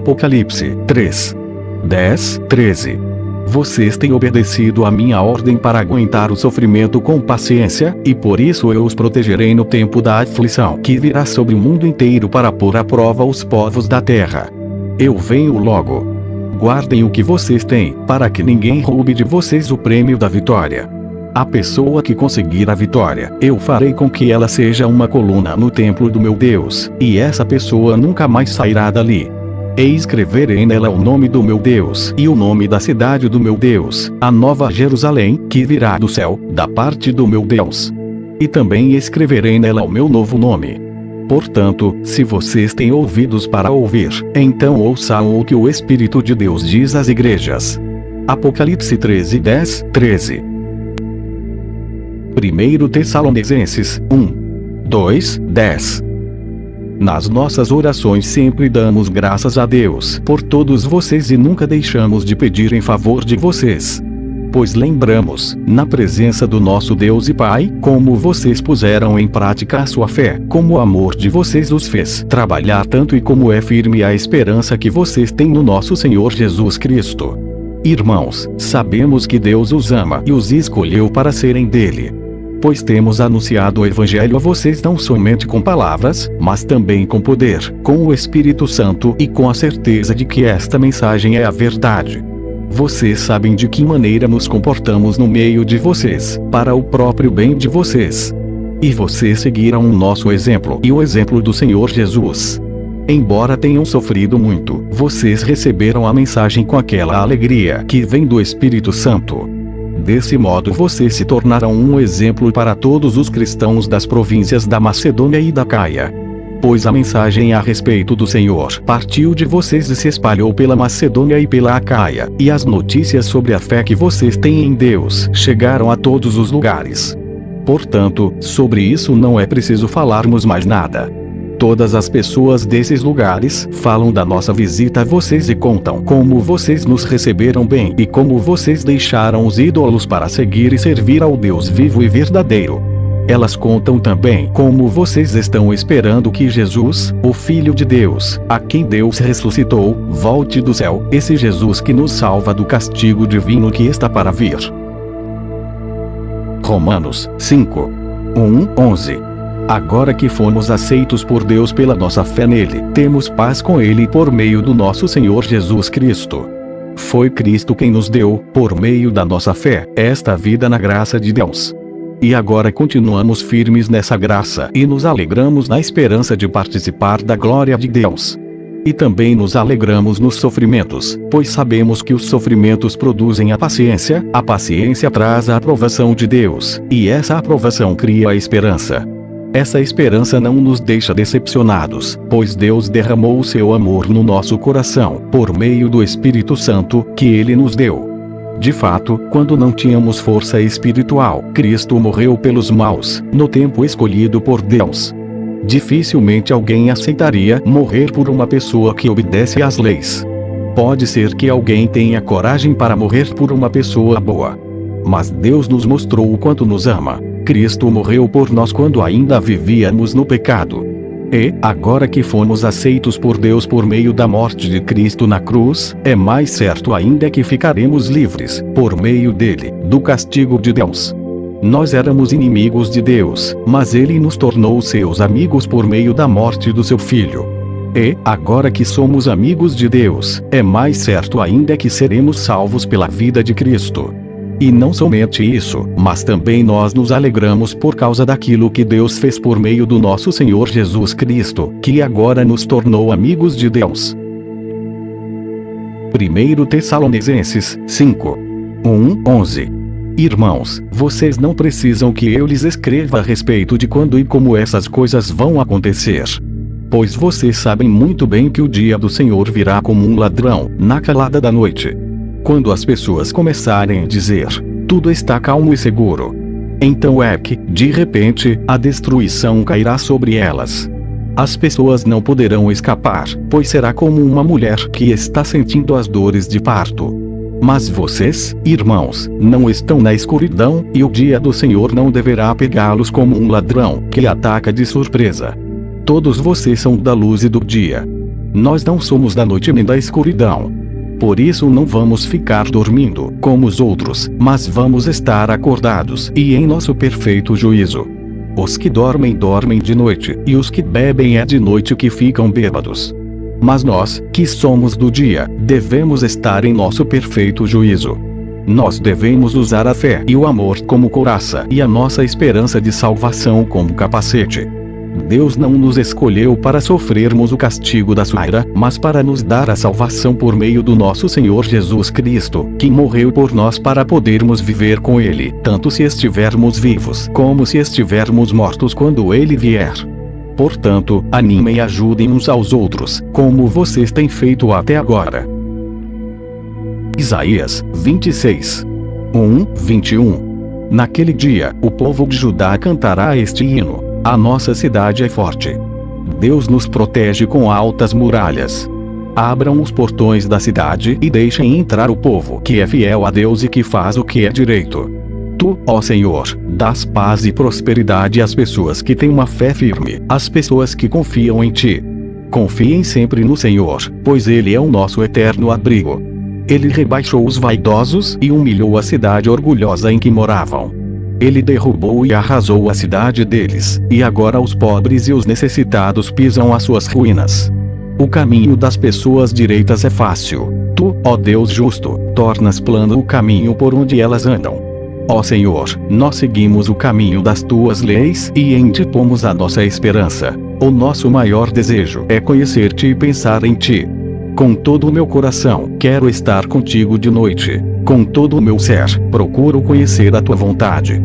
Apocalipse 3, 10, 13. Vocês têm obedecido a minha ordem para aguentar o sofrimento com paciência, e por isso eu os protegerei no tempo da aflição que virá sobre o mundo inteiro para pôr à prova os povos da terra. Eu venho logo. Guardem o que vocês têm, para que ninguém roube de vocês o prêmio da vitória. A pessoa que conseguir a vitória, eu farei com que ela seja uma coluna no templo do meu Deus, e essa pessoa nunca mais sairá dali. E escreverei nela o nome do meu Deus e o nome da cidade do meu Deus, a nova Jerusalém, que virá do céu, da parte do meu Deus. E também escreverei nela o meu novo nome. Portanto, se vocês têm ouvidos para ouvir, então ouçam o que o Espírito de Deus diz às igrejas. Apocalipse 13, 10, 13. 1 Tessalonicenses 1, 2, 10. Nas nossas orações sempre damos graças a Deus por todos vocês e nunca deixamos de pedir em favor de vocês. Pois lembramos, na presença do nosso Deus e Pai, como vocês puseram em prática a sua fé, como o amor de vocês os fez trabalhar tanto e como é firme a esperança que vocês têm no nosso Senhor Jesus Cristo. Irmãos, sabemos que Deus os ama e os escolheu para serem dele. Pois temos anunciado o Evangelho a vocês não somente com palavras, mas também com poder, com o Espírito Santo e com a certeza de que esta mensagem é a verdade. Vocês sabem de que maneira nos comportamos no meio de vocês, para o próprio bem de vocês. E vocês seguiram o nosso exemplo e o exemplo do Senhor Jesus. Embora tenham sofrido muito, vocês receberam a mensagem com aquela alegria que vem do Espírito Santo. Desse modo vocês se tornaram um exemplo para todos os cristãos das províncias da Macedônia e da Caia. Pois a mensagem a respeito do Senhor partiu de vocês e se espalhou pela Macedônia e pela Acaia, e as notícias sobre a fé que vocês têm em Deus chegaram a todos os lugares. Portanto, sobre isso não é preciso falarmos mais nada. Todas as pessoas desses lugares falam da nossa visita a vocês e contam como vocês nos receberam bem e como vocês deixaram os ídolos para seguir e servir ao Deus vivo e verdadeiro. Elas contam também como vocês estão esperando que Jesus, o Filho de Deus, a quem Deus ressuscitou, volte do céu, esse Jesus que nos salva do castigo divino que está para vir. Romanos 5, 1, 11. Agora que fomos aceitos por Deus pela nossa fé nele, temos paz com ele por meio do nosso Senhor Jesus Cristo. Foi Cristo quem nos deu, por meio da nossa fé, esta vida na graça de Deus. E agora continuamos firmes nessa graça e nos alegramos na esperança de participar da glória de Deus. E também nos alegramos nos sofrimentos, pois sabemos que os sofrimentos produzem a paciência traz a aprovação de Deus, e essa aprovação cria a esperança. Essa esperança não nos deixa decepcionados, pois Deus derramou o seu amor no nosso coração, por meio do Espírito Santo, que ele nos deu. De fato, quando não tínhamos força espiritual, Cristo morreu pelos maus, no tempo escolhido por Deus. Dificilmente alguém aceitaria morrer por uma pessoa que obedece às leis. Pode ser que alguém tenha coragem para morrer por uma pessoa boa. Mas Deus nos mostrou o quanto nos ama. Cristo morreu por nós quando ainda vivíamos no pecado. E, agora que fomos aceitos por Deus por meio da morte de Cristo na cruz, é mais certo ainda que ficaremos livres, por meio dele, do castigo de Deus. Nós éramos inimigos de Deus, mas ele nos tornou seus amigos por meio da morte do seu Filho. E, agora que somos amigos de Deus, é mais certo ainda que seremos salvos pela vida de Cristo. E não somente isso, mas também nós nos alegramos por causa daquilo que Deus fez por meio do nosso Senhor Jesus Cristo, que agora nos tornou amigos de Deus. 1 Tessalonicenses 5, 1, 11. Irmãos, vocês não precisam que eu lhes escreva a respeito de quando e como essas coisas vão acontecer. Pois vocês sabem muito bem que o dia do Senhor virá como um ladrão, na calada da noite. Quando as pessoas começarem a dizer, tudo está calmo e seguro, então é que, de repente, a destruição cairá sobre elas. As pessoas não poderão escapar, pois será como uma mulher que está sentindo as dores de parto. Mas vocês, irmãos, não estão na escuridão, e o dia do Senhor não deverá pegá-los como um ladrão que ataca de surpresa. Todos vocês são da luz e do dia. Nós não somos da noite nem da escuridão. Por isso não vamos ficar dormindo, como os outros, mas vamos estar acordados e em nosso perfeito juízo. Os que dormem, dormem de noite, e os que bebem é de noite que ficam bêbados. Mas nós, que somos do dia, devemos estar em nosso perfeito juízo. Nós devemos usar a fé e o amor como couraça e a nossa esperança de salvação como capacete. Deus não nos escolheu para sofrermos o castigo da sua ira, mas para nos dar a salvação por meio do nosso Senhor Jesus Cristo, que morreu por nós para podermos viver com Ele, tanto se estivermos vivos como se estivermos mortos quando Ele vier. Portanto, animem e ajudem uns aos outros, como vocês têm feito até agora. Isaías 26. 1-21. Naquele dia, o povo de Judá cantará este hino: a nossa cidade é forte. Deus nos protege com altas muralhas. Abram os portões da cidade e deixem entrar o povo que é fiel a Deus e que faz o que é direito. Tu, ó Senhor, dás paz e prosperidade às pessoas que têm uma fé firme, às pessoas que confiam em Ti. Confiem sempre no Senhor, pois Ele é o nosso eterno abrigo. Ele rebaixou os vaidosos e humilhou a cidade orgulhosa em que moravam. Ele derrubou e arrasou a cidade deles, e agora os pobres e os necessitados pisam as suas ruínas. O caminho das pessoas direitas é fácil. Tu, ó Deus justo, tornas plano o caminho por onde elas andam. Ó Senhor, nós seguimos o caminho das tuas leis e em ti pomos a nossa esperança. O nosso maior desejo é conhecer-te e pensar em ti. Com todo o meu coração, quero estar contigo de noite. Com todo o meu ser, procuro conhecer a tua vontade.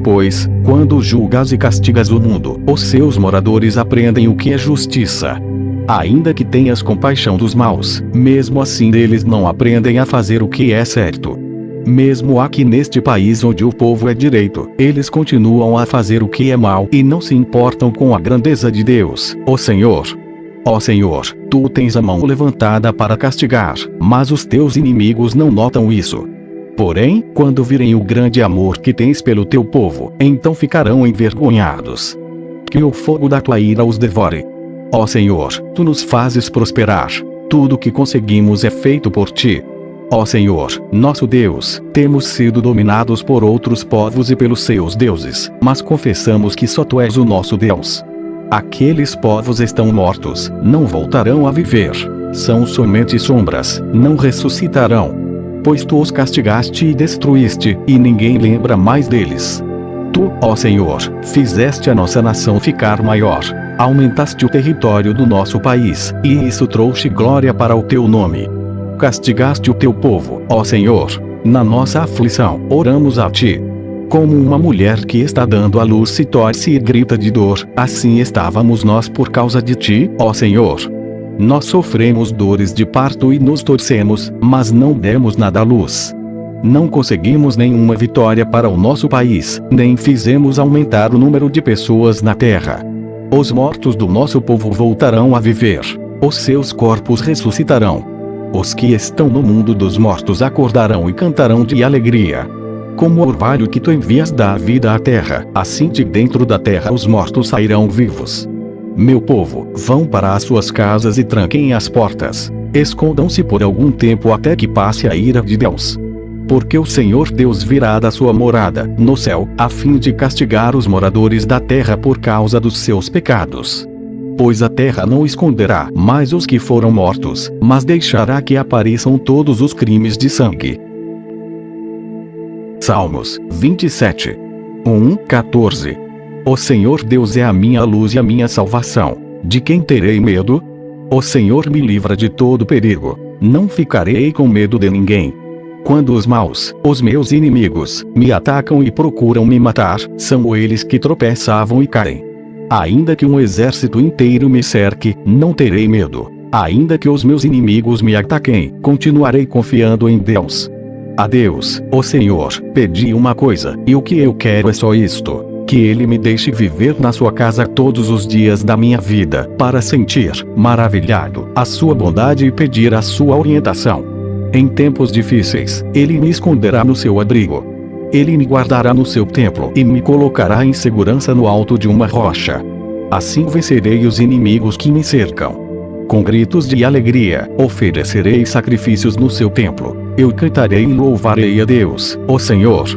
Pois, quando julgas e castigas o mundo, os seus moradores aprendem o que é justiça. Ainda que tenhas compaixão dos maus, mesmo assim eles não aprendem a fazer o que é certo. Mesmo aqui neste país onde o povo é direito, eles continuam a fazer o que é mal e não se importam com a grandeza de Deus, o Senhor. Ó Senhor, tu tens a mão levantada para castigar, mas os teus inimigos não notam isso. Porém, quando virem o grande amor que tens pelo teu povo, então ficarão envergonhados. Que o fogo da tua ira os devore. Ó Senhor, tu nos fazes prosperar. Tudo que conseguimos é feito por ti. Ó Senhor, nosso Deus, temos sido dominados por outros povos e pelos seus deuses, mas confessamos que só tu és o nosso Deus. Aqueles povos estão mortos, não voltarão a viver. São somente sombras, não ressuscitarão. Pois tu os castigaste e destruíste, e ninguém lembra mais deles. Tu, ó Senhor, fizeste a nossa nação ficar maior. Aumentaste o território do nosso país, e isso trouxe glória para o teu nome. Castigaste o teu povo, ó Senhor. Na nossa aflição, oramos a ti. Como uma mulher que está dando à luz se torce e grita de dor, assim estávamos nós por causa de ti, ó Senhor. Nós sofremos dores de parto e nos torcemos, mas não demos nada à luz. Não conseguimos nenhuma vitória para o nosso país, nem fizemos aumentar o número de pessoas na terra. Os mortos do nosso povo voltarão a viver. Os seus corpos ressuscitarão. Os que estão no mundo dos mortos acordarão e cantarão de alegria. Como o orvalho que tu envias dá vida à terra, assim de dentro da terra os mortos sairão vivos. Meu povo, vão para as suas casas e tranquem as portas. Escondam-se por algum tempo até que passe a ira de Deus. Porque o Senhor Deus virá da sua morada, no céu, a fim de castigar os moradores da terra por causa dos seus pecados. Pois a terra não esconderá mais os que foram mortos, mas deixará que apareçam todos os crimes de sangue. Salmos 27. 1-14. O Senhor Deus é a minha luz e a minha salvação. De quem terei medo? O Senhor me livra de todo perigo. Não ficarei com medo de ninguém. Quando os maus, os meus inimigos, me atacam e procuram me matar, são eles que tropeçavam e caem. Ainda que um exército inteiro me cerque, não terei medo. Ainda que os meus inimigos me ataquem, continuarei confiando em Deus. A Deus, o Senhor, pedi uma coisa, e o que eu quero é só isto: que Ele me deixe viver na sua casa todos os dias da minha vida, para sentir, maravilhado, a sua bondade e pedir a sua orientação. Em tempos difíceis, Ele me esconderá no seu abrigo. Ele me guardará no seu templo e me colocará em segurança no alto de uma rocha. Assim vencerei os inimigos que me cercam. Com gritos de alegria, oferecerei sacrifícios no seu templo. Eu cantarei e louvarei a Deus, ó Senhor.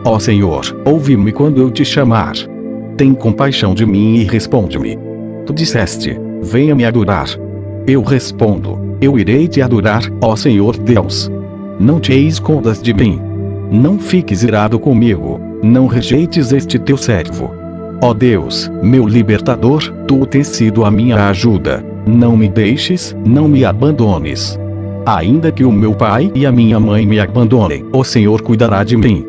Ó Senhor, ouve-me quando eu te chamar. Tem compaixão de mim e responde-me. Tu disseste: venha me adorar. Eu respondo: eu irei te adorar, ó Senhor Deus. Não te escondas de mim. Não fiques irado comigo. Não rejeites este teu servo. Ó Deus, meu libertador, tu tens sido a minha ajuda. Não me deixes, não me abandones. Ainda que o meu pai e a minha mãe me abandonem, o Senhor cuidará de mim.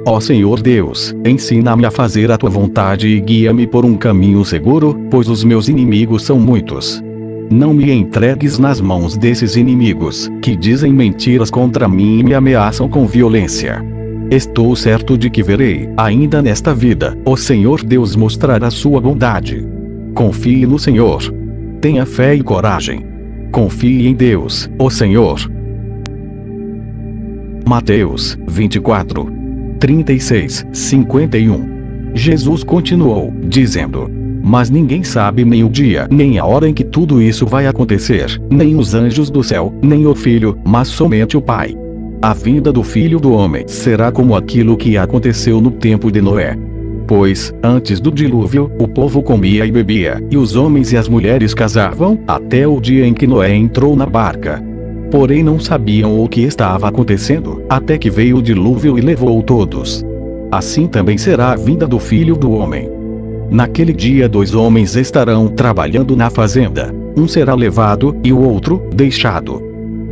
Ó Senhor Deus, ensina-me a fazer a tua vontade e guia-me por um caminho seguro, pois os meus inimigos são muitos. Não me entregues nas mãos desses inimigos, que dizem mentiras contra mim e me ameaçam com violência. Estou certo de que verei, ainda nesta vida, o Senhor Deus mostrar a sua bondade. Confie no Senhor. Tenha fé e coragem. Confie em Deus, o Senhor. Mateus 24, 36, 51. Jesus continuou, dizendo: mas ninguém sabe nem o dia nem a hora em que tudo isso vai acontecer, nem os anjos do céu, nem o Filho, mas somente o Pai. A vinda do Filho do Homem será como aquilo que aconteceu no tempo de Noé. Pois, antes do dilúvio, o povo comia e bebia, e os homens e as mulheres casavam, até o dia em que Noé entrou na barca. Porém não sabiam o que estava acontecendo, até que veio o dilúvio e levou todos. Assim também será a vinda do Filho do Homem. Naquele dia 2 homens estarão trabalhando na fazenda. Um será levado, e o outro, deixado.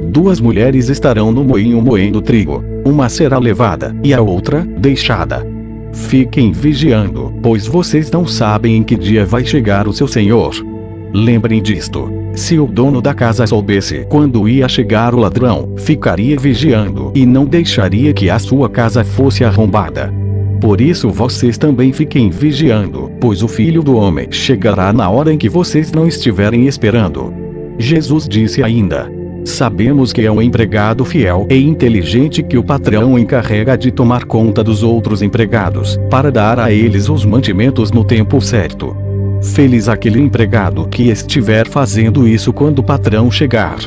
2 mulheres estarão no moinho moendo trigo. Uma será levada, e a outra, deixada. Fiquem vigiando, pois vocês não sabem em que dia vai chegar o seu Senhor. Lembrem disto. Se o dono da casa soubesse quando ia chegar o ladrão, ficaria vigiando e não deixaria que a sua casa fosse arrombada. Por isso vocês também fiquem vigiando, pois o Filho do Homem chegará na hora em que vocês não estiverem esperando. Jesus disse ainda: sabemos que é um empregado fiel e inteligente que o patrão encarrega de tomar conta dos outros empregados, para dar a eles os mantimentos no tempo certo. Feliz aquele empregado que estiver fazendo isso quando o patrão chegar.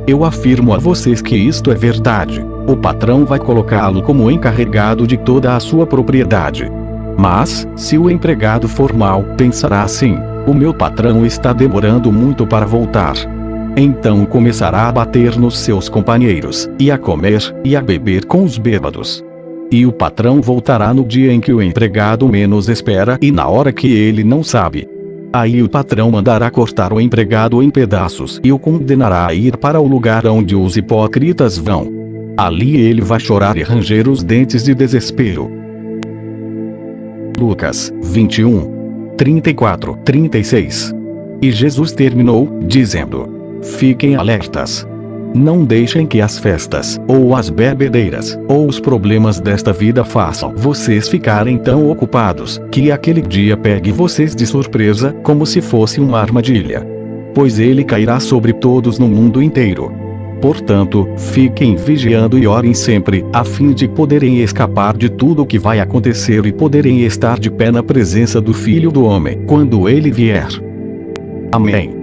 Eu afirmo a vocês que isto é verdade. O patrão vai colocá-lo como encarregado de toda a sua propriedade. Mas, se o empregado for mau, pensará assim: o meu patrão está demorando muito para voltar. Então começará a bater nos seus companheiros, e a comer, e a beber com os bêbados. E o patrão voltará no dia em que o empregado menos espera e na hora que ele não sabe. Aí o patrão mandará cortar o empregado em pedaços e o condenará a ir para o lugar onde os hipócritas vão. Ali ele vai chorar e ranger os dentes de desespero. Lucas 21, 34, 36. E Jesus terminou, dizendo: fiquem alertas. Não deixem que as festas, ou as bebedeiras, ou os problemas desta vida façam vocês ficarem tão ocupados, que aquele dia pegue vocês de surpresa, como se fosse uma armadilha. Pois ele cairá sobre todos no mundo inteiro. Portanto, fiquem vigiando e orem sempre, a fim de poderem escapar de tudo o que vai acontecer e poderem estar de pé na presença do Filho do Homem, quando ele vier. Amém.